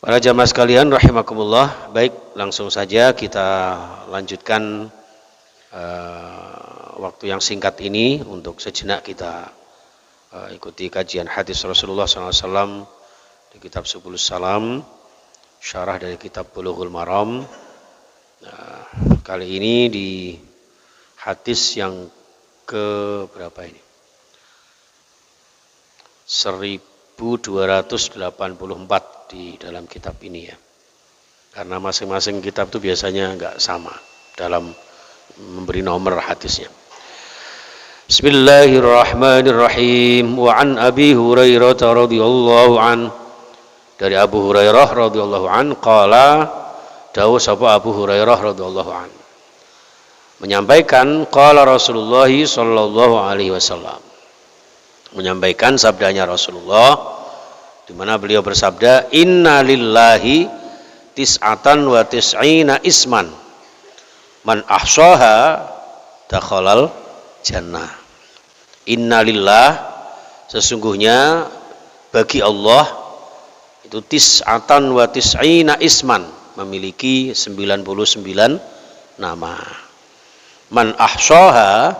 Para jamaah sekalian rahimakumullah, baik langsung saja kita lanjutkan waktu yang singkat ini untuk sejenak kita ikuti kajian hadis Rasulullah SAW di kitab Subulus Salam, syarah dari kitab Bulughul Maram. Kali ini di hadis yang ke berapa ini? 1284 di dalam kitab ini ya. Karena masing-masing kitab itu biasanya enggak sama dalam memberi nomor hadisnya. Bismillahirrahmanirrahim. Wa an Abi Hurairah radhiyallahu an, dari Abu Hurairah radhiyallahu an qala, dawuh sapa Abu Hurairah radhiyallahu an, menyampaikan qala Rasulullah sallallahu alaihi wasallam, menyampaikan sabdanya Rasulullah di mana beliau bersabda, inna lillahi tis'atan wa tis'ina isman man ahsaha dakhalal jannah. Inna lillah, sesungguhnya bagi Allah itu tis'atan wa tis'ina isman, memiliki 99 nama. Man ahsaha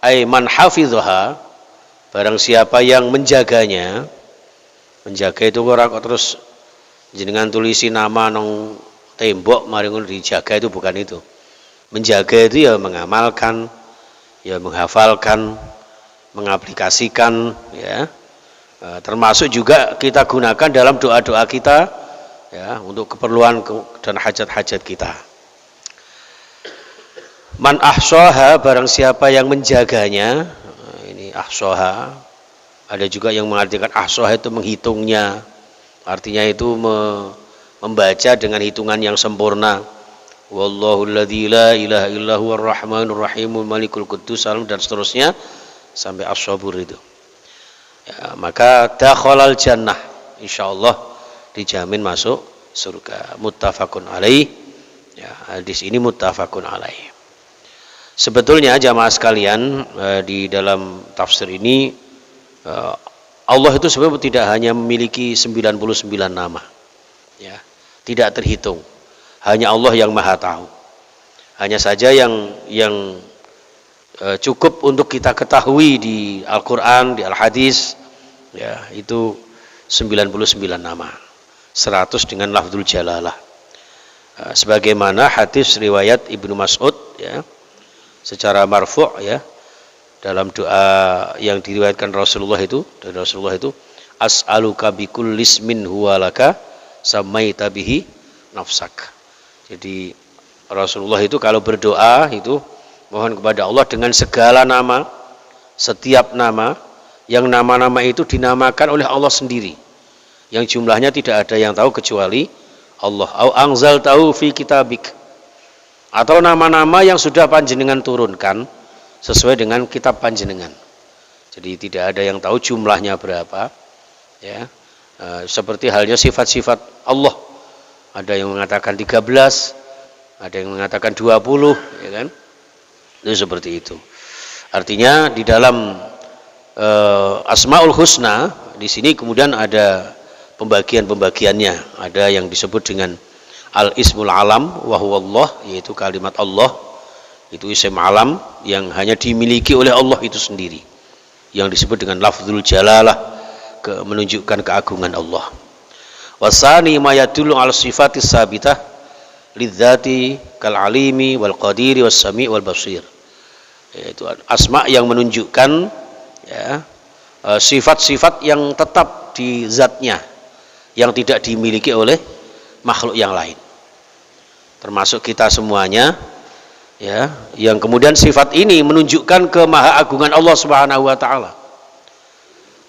ay man hafidhaha, barang siapa yang menjaganya. Menjaga itu orang kok terus jenengan tulisi nama nong tembok mari ngono dijaga, itu bukan itu. Menjaga itu ya mengamalkan, ya menghafalkan, mengaplikasikan ya. Termasuk juga kita gunakan dalam doa-doa kita ya, untuk keperluan dan hajat-hajat kita. Man ahsaha, barang siapa yang menjaganya. Ini ahsaha. Ada juga yang mengartikan ahsah itu menghitungnya, artinya itu membaca dengan hitungan yang sempurna. Wallahu alladzi la ilaha illa huwar rahmanur rahimul malikul quddus dan seterusnya sampai as-sabur itu ya, maka dakhalal jannah, insyaallah dijamin masuk surga. Muttafaqun alaih ya, hadis ini muttafaqun alaih. Sebetulnya jamaah sekalian, di dalam tafsir ini Allah itu sebenarnya tidak hanya memiliki 99 nama ya, tidak terhitung, hanya Allah yang maha tahu. Hanya saja yang cukup untuk kita ketahui di Al-Quran, di Al-Hadis ya, itu 99 nama, 100 dengan lafzul jalalah, sebagaimana hadis riwayat Ibnu Mas'ud ya, secara marfu' ya, dalam doa yang diriwayatkan Rasulullah itu, dari Rasulullah itu, as'aluka bikulli ismin huwa laka samaita bihi nafsak. Jadi Rasulullah itu kalau berdoa itu mohon kepada Allah dengan segala nama, setiap nama yang nama-nama itu dinamakan oleh Allah sendiri, yang jumlahnya tidak ada yang tahu kecuali Allah. Au anzal tahu fi kitabik, atau nama-nama yang sudah panjenengan turunkan sesuai dengan kitab panjenengan. Jadi tidak ada yang tahu jumlahnya berapa ya. Seperti halnya sifat-sifat Allah, ada yang mengatakan 13, ada yang mengatakan 20 ya kan. Itu seperti itu. Artinya di dalam Asmaul Husna di sini kemudian ada pembagian-pembagiannya. Ada yang disebut dengan Al-Ismul Alam wa huwa Allah, yaitu kalimat Allah. Itu isim alam yang hanya dimiliki oleh Allah itu sendiri, yang disebut dengan lafzul jalalah, menunjukkan keagungan Allah. Wasani ma yadullu ala sifatis sabitah lidzati kal alimi wal qadiri was sami wal basir, yaitu asma yang menunjukkan ya, sifat-sifat yang tetap di zatnya, yang tidak dimiliki oleh makhluk yang lain, termasuk kita semuanya ya, yang kemudian sifat ini menunjukkan kemahaagungan Allah Subhanahu wa taala.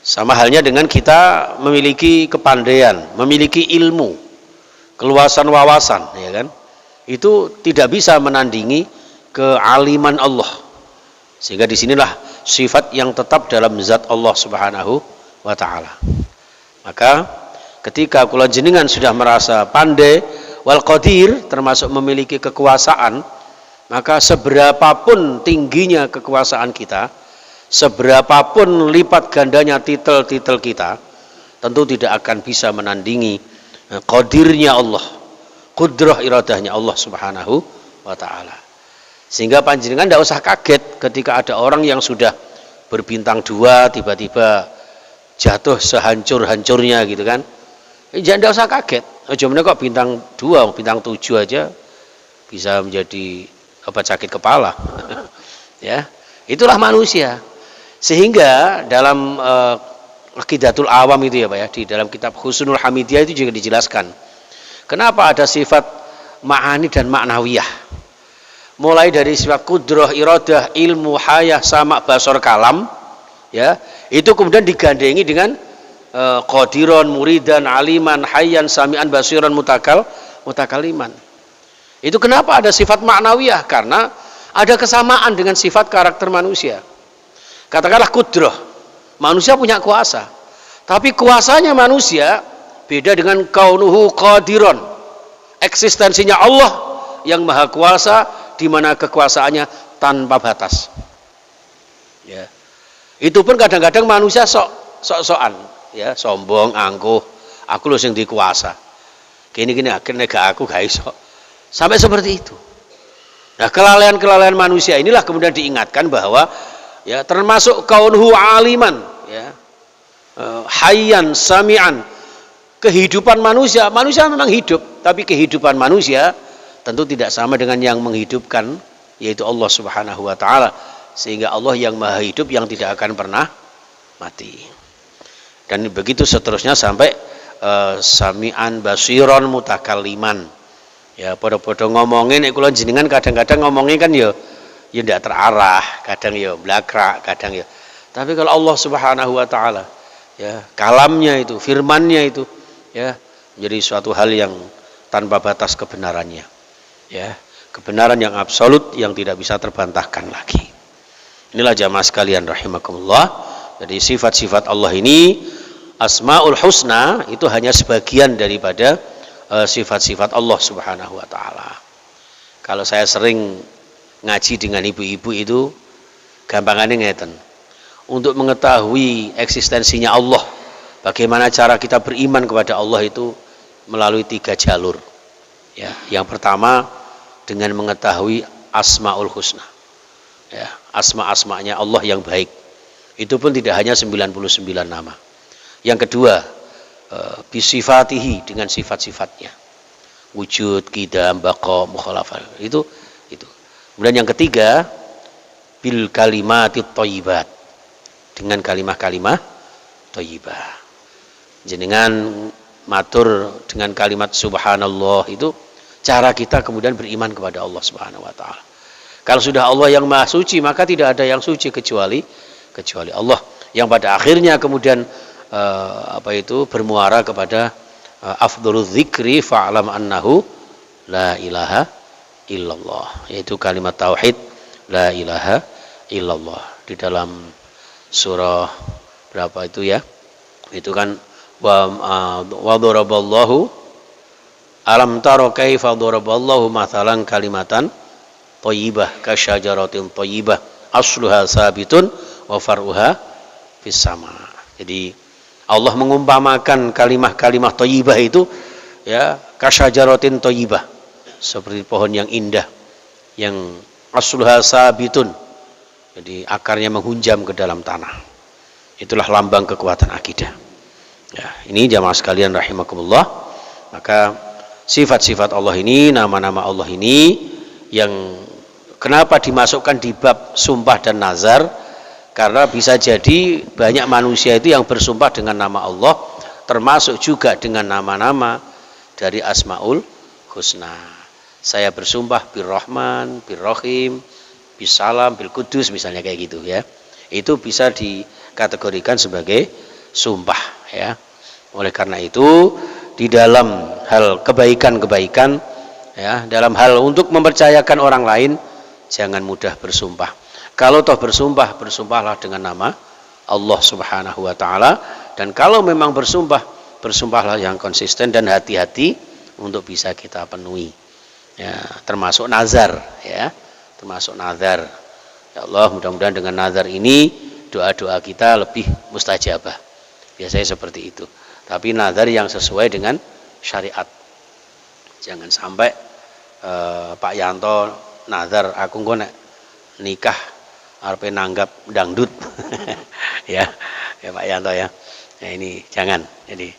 Sama halnya dengan kita memiliki kepandaian, memiliki ilmu, keluasan wawasan ya kan. Itu tidak bisa menandingi kealiman Allah. Sehingga disinilah sifat yang tetap dalam zat Allah Subhanahu wa taala. Maka ketika kula jenengan sudah merasa pandai wal qadir, termasuk memiliki kekuasaan, maka seberapapun tingginya kekuasaan kita, seberapapun lipat gandanya titel-titel kita, tentu tidak akan bisa menandingi qadirnya Allah, qudrah iradahnya Allah Subhanahu wa taala. Sehingga panjenengan tidak usah kaget ketika ada orang yang sudah berbintang 2 tiba-tiba jatuh sehancur-hancurnya gitu kan. Jangan, tidak usah kaget. Aja kok bintang 2, bintang 7 aja bisa menjadi sakit kepala. Ya, itulah manusia. Sehingga dalam Aqidatul Awam itu ya Pak ya, di dalam kitab Husnul Hamidiyah itu juga dijelaskan kenapa ada sifat ma'ani dan ma'nawiyah. Mulai dari sifat kudrah, iradah, ilmu, hayah, sama, basar, kalam ya, itu kemudian digandengi dengan qadiron, muridan, aliman, hayyan, sami'an, basiran, mutakaliman. Itu kenapa ada sifat ma'nawiyah? Karena ada kesamaan dengan sifat karakter manusia. Katakanlah kudrah, manusia punya kuasa, tapi kuasanya manusia beda dengan kaunuhu qadiron, eksistensinya Allah yang maha kuasa, di mana kekuasaannya tanpa batas. Ya, itu pun kadang-kadang manusia sok-sokan, ya, sombong, angkuh, aku loh yang dikuasa, gini-gini, akhirnya aku gak iso, sampai seperti itu. Nah, kelalaian-kelalaian manusia inilah kemudian diingatkan bahwa ya, termasuk kaunuhu aliman, ya, hayyan, sami'an, kehidupan manusia memang hidup, tapi kehidupan manusia tentu tidak sama dengan yang menghidupkan, yaitu Allah Subhanahu wa taala. Sehingga Allah yang maha hidup yang tidak akan pernah mati. Dan begitu seterusnya sampai sami'an, basiron, mutakalliman. Ya, podo-podo ngomongin kula jenengan kadang-kadang ngomongin kan ya tidak terarah, kadang ya blakrak, kadang ya. Tapi kalau Allah Subhanahu wa taala, ya, kalamnya itu, firmannya itu, ya, menjadi suatu hal yang tanpa batas kebenarannya. Ya, kebenaran yang absolut yang tidak bisa terbantahkan lagi. Inilah jamaah sekalian rahimakumullah. Jadi sifat-sifat Allah ini, Asmaul Husna, itu hanya sebagian daripada sifat-sifat Allah Subhanahu wa taala. Kalau saya sering ngaji dengan ibu-ibu itu gampangannya ngeten. Untuk mengetahui eksistensinya Allah, bagaimana cara kita beriman kepada Allah itu melalui 3 jalur. Ya, yang pertama dengan mengetahui Asmaul Husna. Ya, asma-asmanya Allah yang baik. Itu pun tidak hanya 99 nama. Yang kedua, bisifatihi, dengan sifat-sifatnya, wujud, qidam, baqa, mukhalafah, itu. Kemudian yang ketiga, bil kalimatit thayyibat, dengan kalimah-kalimah thayyibah. Jenengan matur dengan kalimat subhanallah, itu cara kita kemudian beriman kepada Allah Subhanahu wa taala. Kalau sudah Allah yang maha suci, maka tidak ada yang suci kecuali Allah, yang pada akhirnya kemudian bermuara kepada afdhaluz zikri fa'lam annahu la ilaha illallah, yaitu kalimat tauhid la ilaha illallah. Di dalam surah berapa itu ya, itu kan wa daraballahu alam taro kaifa daraballahu mathalan kalimatan thayyibah kasyajaratin thayyibah asluha sabitun wa far'uha fis sama. Jadi Allah mengumpamakan kalimah-kalimah thayyibah itu, ya, kasyajaratin thayyibah, seperti pohon yang indah yang asluha sabitun, jadi akarnya menghunjam ke dalam tanah. Itulah lambang kekuatan akidah. Ya, ini jamaah sekalian rahimakumullah. Maka sifat-sifat Allah ini, nama-nama Allah ini, yang kenapa dimasukkan di bab sumpah dan nazar? Karena bisa jadi banyak manusia itu yang bersumpah dengan nama Allah, termasuk juga dengan nama-nama dari Asmaul Husna. Saya bersumpah bir-Rahman, bir-Rahim, bis-Salam, bil-Qudus, misalnya kayak gitu ya. Itu bisa dikategorikan sebagai sumpah ya. Oleh karena itu, di dalam hal kebaikan-kebaikan ya, dalam hal untuk mempercayakan orang lain, jangan mudah bersumpah. Kalau toh bersumpah, bersumpahlah dengan nama Allah Subhanahu wa taala, dan kalau memang bersumpah, bersumpahlah yang konsisten dan hati-hati untuk bisa kita penuhi. Ya, termasuk nazar ya, termasuk nazar. Ya Allah, mudah-mudahan dengan nazar ini doa-doa kita lebih mustajabah. Biasanya seperti itu. Tapi nazar yang sesuai dengan syariat. Jangan sampai Pak Yanto nazar aku engko nek nikah arepe nanggap dangdut. ya Pak Yanto ya. Ya ini jangan. Jadi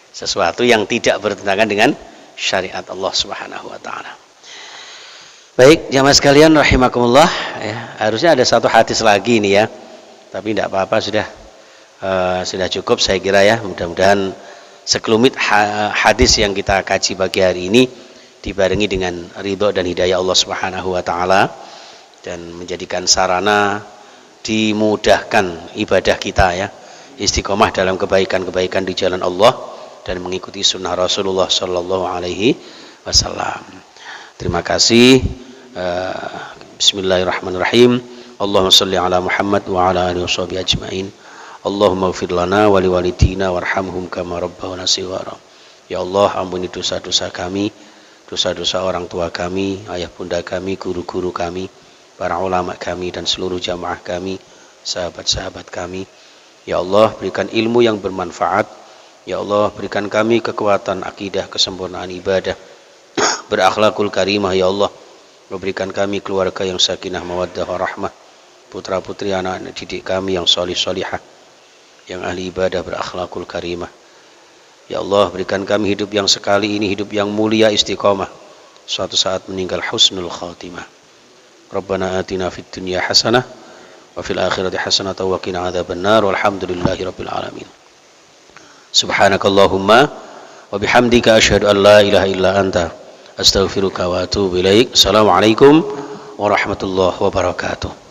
sesuatu yang tidak bertentangan dengan syariat Allah Subhanahu wa taala. Baik, jamaah sekalian rahimakumullah ya, harusnya ada satu hadis lagi ini ya. Tapi tidak apa-apa, sudah cukup saya kira ya. Mudah-mudahan sekelumit hadis yang kita kaji pagi hari ini dibarengi dengan ridho dan hidayah Allah Subhanahu wa taala dan menjadikan sarana dimudahkan ibadah kita ya. Istiqomah dalam kebaikan-kebaikan di jalan Allah dan mengikuti sunnah Rasulullah sallallahu alaihi wasallam. Terima kasih. Bismillahirrahmanirrahim. Allahumma shalli ala Muhammad wa ala alihi washabihi ajmain. Allahumma ighfir lana wa liwalidina warhamhum kama rabbawna shighara. Ya Allah, ampuni dosa-dosa kami, dosa-dosa orang tua kami, ayah bunda kami, guru-guru kami, para ulama kami dan seluruh jamaah kami, sahabat-sahabat kami. Ya Allah, berikan ilmu yang bermanfaat. Ya Allah, berikan kami kekuatan akidah, kesempurnaan ibadah, berakhlakul karimah. Ya Allah, berikan kami keluarga yang sakinah mawaddah warahmah, putra-putri anak-anak didik kami yang sholih-sholihah, yang ahli ibadah berakhlakul karimah. Ya Allah, berikan kami hidup yang sekali ini, hidup yang mulia istiqomah, suatu saat meninggal husnul khatimah. Rabbana atina fid dunya hasanah wa fil akhirati hasanah wa qina adzabannar walhamdulillahi rabbil alamin. Subhanakallahumma wa bihamdika asyhadu an la ilaha illa anta astaghfiruka wa atubu ilaik. Assalamualaikum warahmatullahi wabarakatuh.